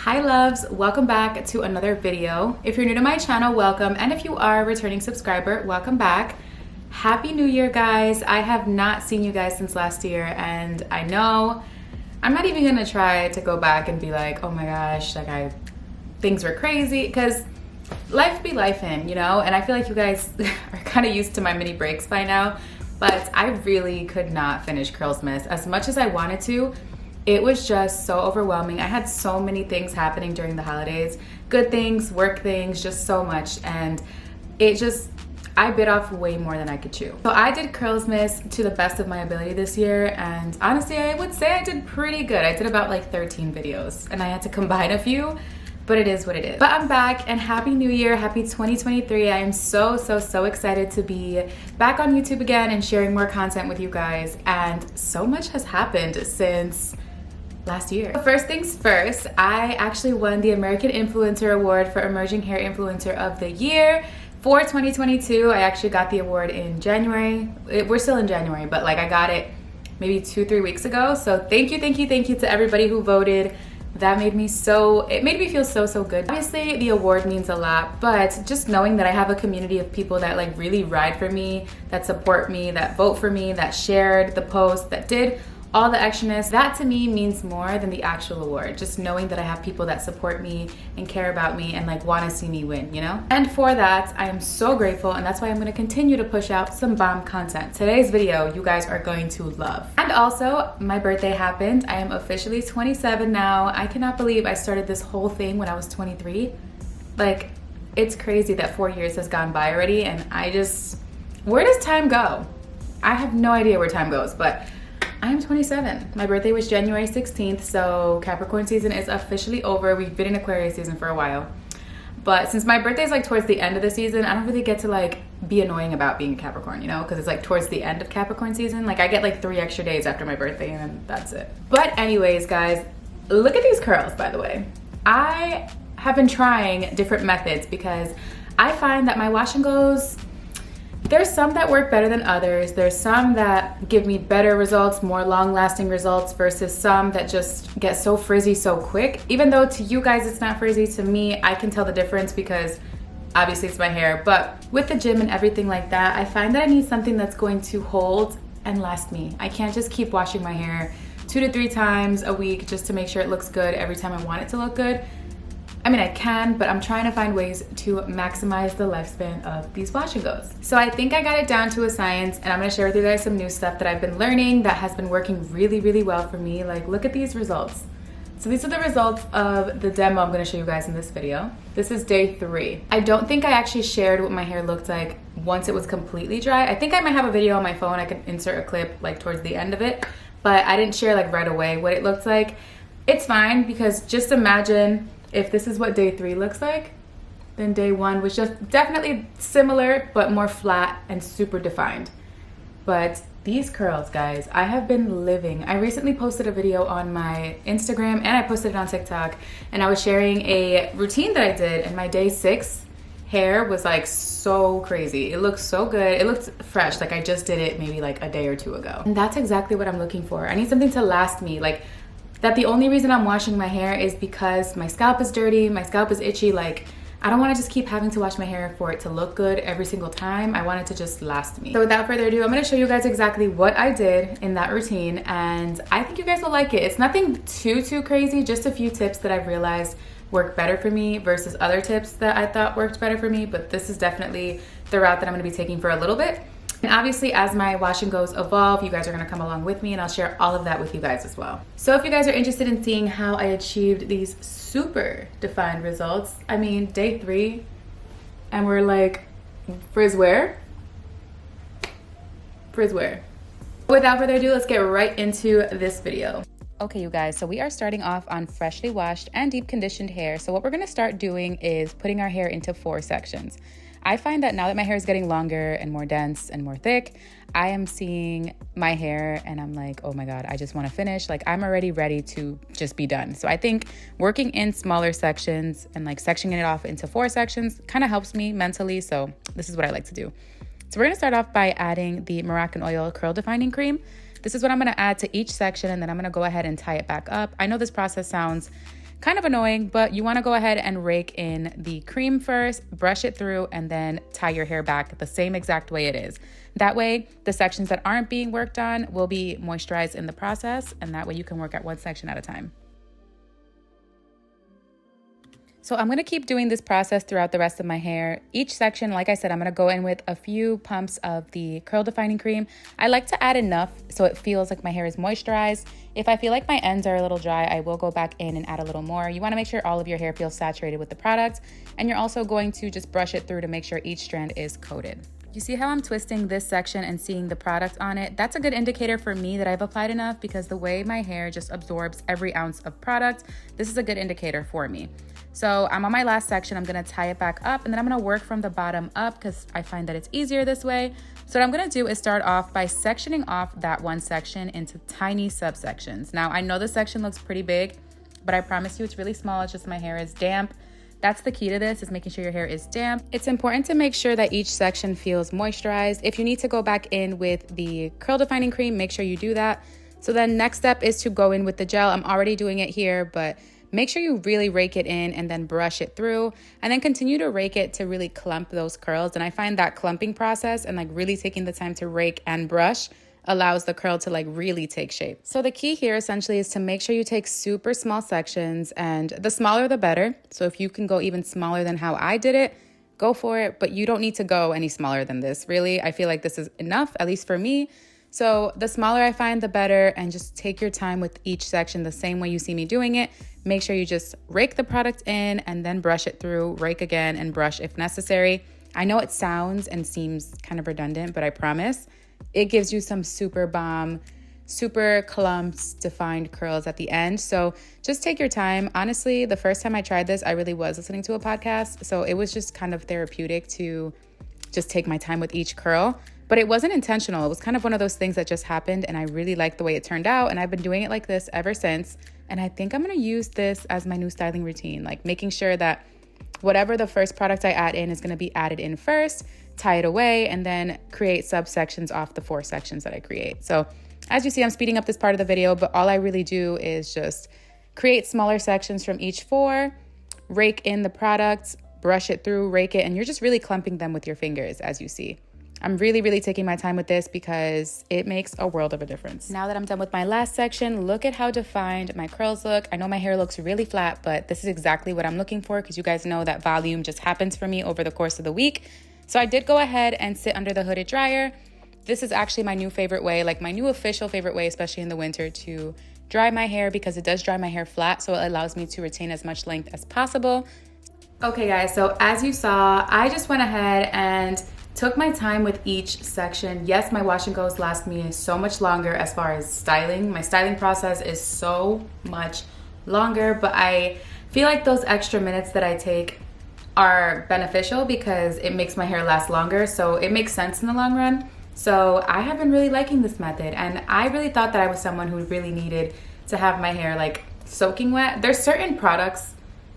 Hi loves, welcome back to another video. If you're new to my channel, welcome, and if you are a returning subscriber, welcome back. Happy New Year, guys. I have not seen you guys since last year, and I know I'm not even gonna try to go back and be like, oh my gosh, like things were crazy, because life be lifing, you know? And I feel like you guys are kind of used to my mini breaks by now, but I really could not finish Curlsmas as much as I wanted to. It was just so overwhelming. I had so many things happening during the holidays, good things, work things, just so much. And I bit off way more than I could chew. So I did Curlsmas to the best of my ability this year. And honestly, I would say I did pretty good. I did about like 13 videos and I had to combine a few, but it is what it is. But I'm back, and Happy New Year, happy 2023. I am so excited to be back on YouTube again and sharing more content with you guys. And so much has happened since last year. First things first, I actually won the American Influencer Award for Emerging Hair Influencer of the Year for 2022. I actually got the award in January. We're still in January, but like I got it maybe 2-3 weeks ago. So thank you to everybody who voted. That made me it made me feel so good. Obviously the award means a lot, but just knowing that I have a community of people that like really ride for me, that support me, that vote for me, that shared the post, that did all the extraness, that to me means more than the actual award. Just knowing that I have people that support me and care about me and like want to see me win, you know? And for that, I am so grateful, and that's why I'm going to continue to push out some bomb content. Today's video, you guys are going to love. And also, my birthday happened. I am officially 27 now. I cannot believe I started this whole thing when I was 23. Like, it's crazy that 4 years has gone by already, and where does time go? I have no idea where time goes, but I am 27. My birthday was January 16th, so Capricorn season is officially over. We've been in Aquarius season for a while. But since my birthday is like towards the end of the season, I don't really get to like be annoying about being a Capricorn, you know? Because it's like towards the end of Capricorn season. Like I get like 3 extra days after my birthday and then that's it. But anyways, guys, look at these curls, by the way. I have been trying different methods because I find that my wash and goes, there's some that work better than others. There's some that give me better results, more long-lasting results, versus some that just get so frizzy so quick. Even though to you guys it's not frizzy, to me, I can tell the difference because obviously it's my hair. But with the gym and everything like that, I find that I need something that's going to hold and last me. I can't just keep washing my hair 2 to 3 times a week just to make sure it looks good every time I want it to look good. I mean, I can, but I'm trying to find ways to maximize the lifespan of these wash and goes. So I think I got it down to a science, and I'm gonna share with you guys some new stuff that I've been learning that has been working really well for me. Like, look at these results. So these are the results of the demo I'm gonna show you guys in this video. This is day 3. I don't think I actually shared what my hair looked like once it was completely dry. I think I might have a video on my phone. I can insert a clip like towards the end of it, but I didn't share like right away what it looked like. It's fine, because just imagine if this is what day 3 looks like, then day 1 was just definitely similar, but more flat and super defined. But these curls, guys, I have been living. I recently posted a video on my Instagram and I posted it on TikTok, and I was sharing a routine that I did, and my day 6 hair was like so crazy. It looked so good. It looked fresh, like I just did it maybe like a day or 2 ago. And that's exactly what I'm looking for. I need something to last me. Like, that the only reason I'm washing my hair is because my scalp is dirty, my scalp is itchy. Like, I don't want to just keep having to wash my hair for it to look good every single time. I want it to just last me. So without further ado, I'm going to show you guys exactly what I did in that routine, and I think you guys will like it. It's nothing too crazy, just a few tips that I've realized work better for me versus other tips that I thought worked better for me, but this is definitely the route that I'm going to be taking for a little bit. And obviously, as my wash and goes evolve, you guys are gonna come along with me, and I'll share all of that with you guys as well. So if you guys are interested in seeing how I achieved these super defined results, I mean, day 3, and we're like, frizz where? Frizz where? Without further ado, let's get right into this video. Okay, you guys, so we are starting off on freshly washed and deep conditioned hair. So what we're gonna start doing is putting our hair into 4 sections. I find that now that my hair is getting longer and more dense and more thick, I am seeing my hair and I'm like, oh my God, I just want to finish. Like, I'm already ready to just be done. So I think working in smaller sections and like sectioning it off into 4 sections kind of helps me mentally. So this is what I like to do. So we're going to start off by adding the Moroccanoil Curl Defining Cream. This is what I'm going to add to each section, and then I'm going to go ahead and tie it back up. I know this process sounds Kind of annoying, but you want to go ahead and rake in the cream first, brush it through, and then tie your hair back the same exact way it is. That way, the sections that aren't being worked on will be moisturized in the process, and that way you can work at one section at a time. So I'm gonna keep doing this process throughout the rest of my hair. Each section, like I said, I'm gonna go in with a few pumps of the curl defining cream. I like to add enough so it feels like my hair is moisturized. If I feel like my ends are a little dry, I will go back in and add a little more. You wanna make sure all of your hair feels saturated with the product, and you're also going to just brush it through to make sure each strand is coated. You see how I'm twisting this section and seeing the product on it? That's a good indicator for me that I've applied enough, because the way my hair just absorbs every ounce of product, this is a good indicator for me. So I'm on my last section. I'm gonna tie it back up, and then I'm gonna work from the bottom up because I find that it's easier this way. So what I'm gonna do is start off by sectioning off that one section into tiny subsections. Now I know this section looks pretty big, but I promise you it's really small. It's just my hair is damp. That's the key to this, is making sure your hair is damp. It's important to make sure that each section feels moisturized. If you need to go back in with the curl defining cream, make sure you do that. So then next step is to go in with the gel. I'm already doing it here, but make sure you really rake it in and then brush it through, and then continue to rake it to really clump those curls. And I find that clumping process and like really taking the time to rake and brush allows the curl to like really take shape. So the key here essentially is to make sure you take super small sections, and the smaller the better. So if you can go even smaller than how I did it, go for it, but you don't need to go any smaller than this. Really, I feel like this is enough, at least for me. So the smaller I find, the better, and just take your time with each section the same way you see me doing it. Make sure you just rake the product in and then brush it through, rake again and brush if necessary. I know it sounds and seems kind of redundant, but I promise it gives you some super bomb, super clumps, defined curls at the end. So just take your time. Honestly, the first time I tried this, I really was listening to a podcast. So it was just kind of therapeutic to just take my time with each curl. But it wasn't intentional. It was kind of one of those things that just happened, and I really liked the way it turned out, and I've been doing it like this ever since. And I think I'm gonna use this as my new styling routine, like making sure that whatever the first product I add in is gonna be added in first, tie it away, and then create subsections off the 4 sections that I create. So as you see, I'm speeding up this part of the video, but all I really do is just create smaller sections from each 4, rake in the product, brush it through, rake it, and you're just really clumping them with your fingers, as you see. I'm really taking my time with this because it makes a world of a difference. Now that I'm done with my last section, look at how defined my curls look. I know my hair looks really flat, but this is exactly what I'm looking for, because you guys know that volume just happens for me over the course of the week. So I did go ahead and sit under the hooded dryer. This is actually my new favorite way, like my new official favorite way, especially in the winter, to dry my hair, because it does dry my hair flat, so it allows me to retain as much length as possible. Okay guys, so as you saw, I just went ahead and took my time with each section. Yes, my wash and goes last me so much longer as far as styling. My styling process is so much longer, but I feel like those extra minutes that I take are beneficial because it makes my hair last longer, so it makes sense in the long run. So I have been really liking this method, and I really thought that I was someone who really needed to have my hair like soaking wet. There's certain products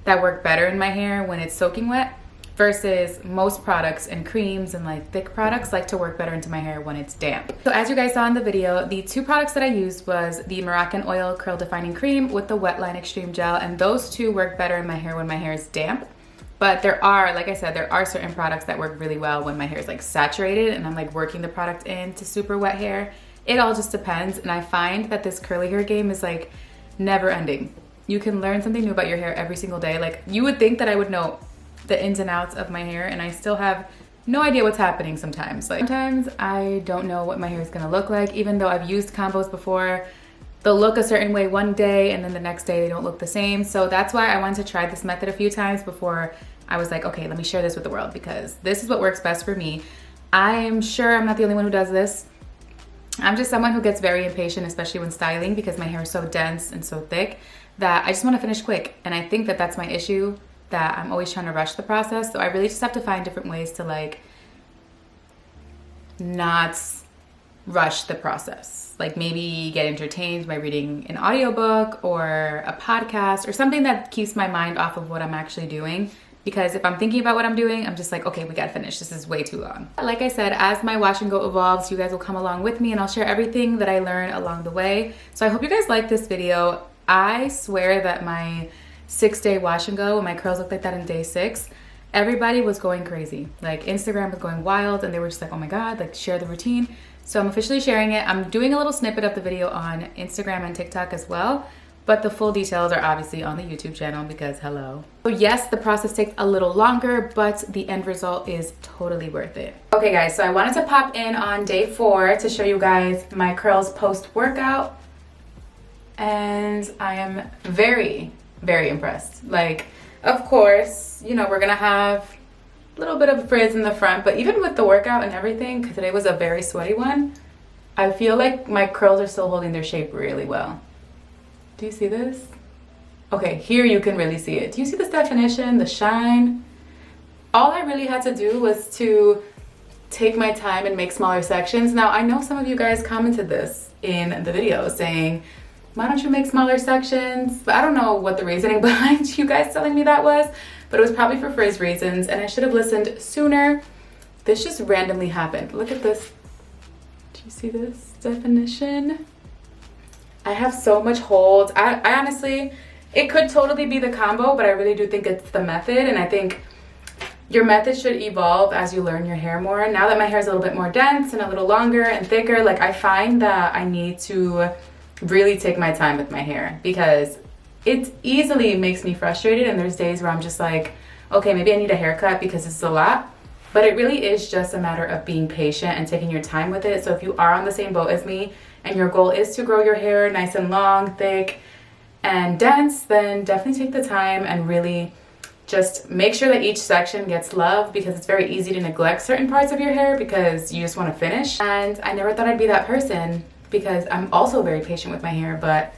that work better in my hair when it's soaking wet, versus most products and creams and like thick products like to work better into my hair when it's damp. So as you guys saw in the video, the 2 products that I used was the Moroccan Oil Curl Defining Cream with the Wetline Extreme Gel, and those 2 work better in my hair when my hair is damp. But there are, like I said, there are certain products that work really well when my hair is like saturated and I'm like working the product into super wet hair. It all just depends, and I find that this curly hair game is like never ending. You can learn something new about your hair every single day. Like, you would think that I would know the ins and outs of my hair, and I still have no idea what's happening sometimes. Like, sometimes I don't know what my hair is gonna look like, even though I've used combos before. They'll look a certain way one day and then the next day they don't look the same. So that's why I wanted to try this method a few times before I was like, okay, let me share this with the world, because this is what works best for me. I'm sure I'm not the only one who does this. I'm just someone who gets very impatient, especially when styling, because my hair is so dense and so thick that I just want to finish quick. And I think that that's my issue, that I'm always trying to rush the process. So I really just have to find different ways to like not rush the process. Like maybe get entertained by reading an audiobook or a podcast or something that keeps my mind off of what I'm actually doing. Because if I'm thinking about what I'm doing, I'm just like, okay, we gotta finish. This is way too long. Like I said, as my wash and go evolves, you guys will come along with me and I'll share everything that I learn along the way. So I hope you guys like this video. I swear that my 6-day wash and go when my curls looked like that in day 6, everybody was going crazy. Like Instagram was going wild and they were just like, oh my God, like share the routine. So I'm officially sharing it. I'm doing a little snippet of the video on Instagram and TikTok as well, but the full details are obviously on the YouTube channel because hello. So yes, the process takes a little longer, but the end result is totally worth it. Okay guys, so I wanted to pop in on day 4 to show you guys my curls post-workout. And I am very, very impressed. Like, of course, you know, we're gonna have a little bit of frizz in the front, but even with the workout and everything, because today was a very sweaty one, I feel like my curls are still holding their shape really well. Do you see this? Okay, here you can really see it. Do you see this definition, the shine? All I really had to do was to take my time and make smaller sections. Now, I know some of you guys commented this in the video saying, why don't you make smaller sections? But I don't know what the reasoning behind you guys telling me that was, but it was probably for frizz reasons and I should have listened sooner. This just randomly happened. Look at this. Do you see this definition? I have so much hold. I honestly, it could totally be the combo, but I really do think it's the method, and I think your method should evolve as you learn your hair more. Now that my hair is a little bit more dense and a little longer and thicker, like I find that I need to really take my time with my hair because it easily makes me frustrated, and there's days where I'm just like, okay, maybe I need a haircut because this is a lot. But it really is just a matter of being patient and taking your time with it. So if you are on the same boat as me and your goal is to grow your hair nice and long, thick, and dense, then definitely take the time and really just make sure that each section gets love, because it's very easy to neglect certain parts of your hair because you just want to finish. And I never thought I'd be that person because I'm also very patient with my hair, but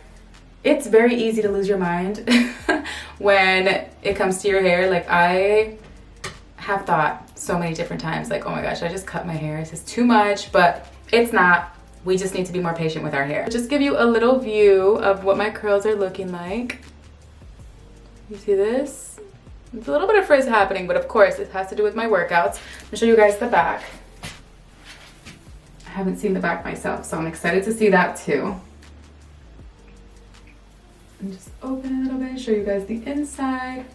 it's very easy to lose your mind when it comes to your hair. Like I have thought so many different times, like, oh my gosh, I just cut my hair. This is too much, but it's not. We just need to be more patient with our hair. Just give you a little view of what my curls are looking like. You see this? It's a little bit of frizz happening, but of course it has to do with my workouts. I'm gonna show you guys the back. I haven't seen the back myself, so I'm excited to see that too. And just open it a little bit, show you guys the inside.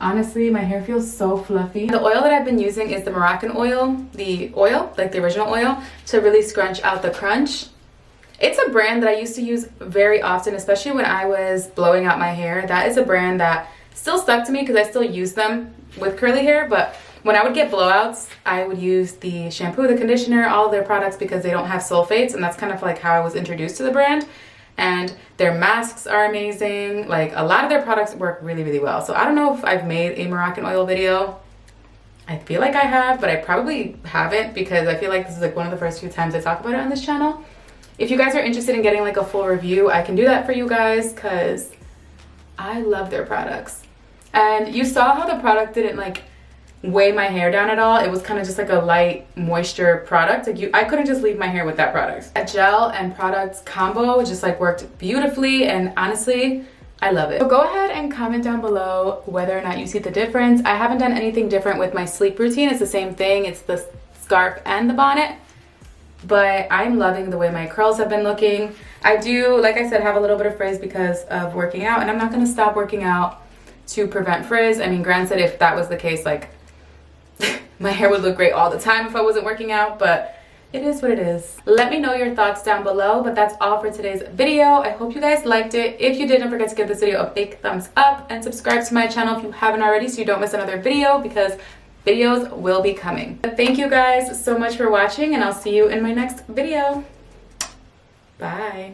Honestly, my hair feels so fluffy. The oil that I've been using is the Moroccan oil, like the original oil, to really scrunch out the crunch. It's a brand that I used to use very often, especially when I was blowing out my hair. That is a brand that still stuck to me because I still use them with curly hair, but when I would get blowouts, I would use the shampoo, the conditioner, all of their products because they don't have sulfates, and that's kind of like how I was introduced to the brand. And their masks are amazing. Like a lot of their products work really, really well. So I don't know if I've made a Moroccan oil video. I feel like I have, but I probably haven't because I feel like this is like one of the first few times I talk about it on this channel. If you guys are interested in getting like a full review, I can do that for you guys because I love their products. And you saw how the product didn't like weigh my hair down at all. It was kind of just like a light moisture product. Like I couldn't just leave my hair with that product. A gel and products combo just like worked beautifully, and honestly, I love it. So go ahead and comment down below whether or not you see the difference. I haven't done anything different with my sleep routine. It's the same thing. It's the scarf and the bonnet, but I'm loving the way my curls have been looking. I do, like I said, have a little bit of frizz because of working out, and I'm not going to stop working out to prevent frizz. I mean, granted, if that was the case, like my hair would look great all the time if I wasn't working out, but it is what it is. Let me know your thoughts down below, but that's all for today's video. I hope you guys liked it. If you did, don't forget to give this video a big thumbs up and subscribe to my channel if you haven't already so you don't miss another video, because videos will be coming. But thank you guys so much for watching, and I'll see you in my next video. Bye.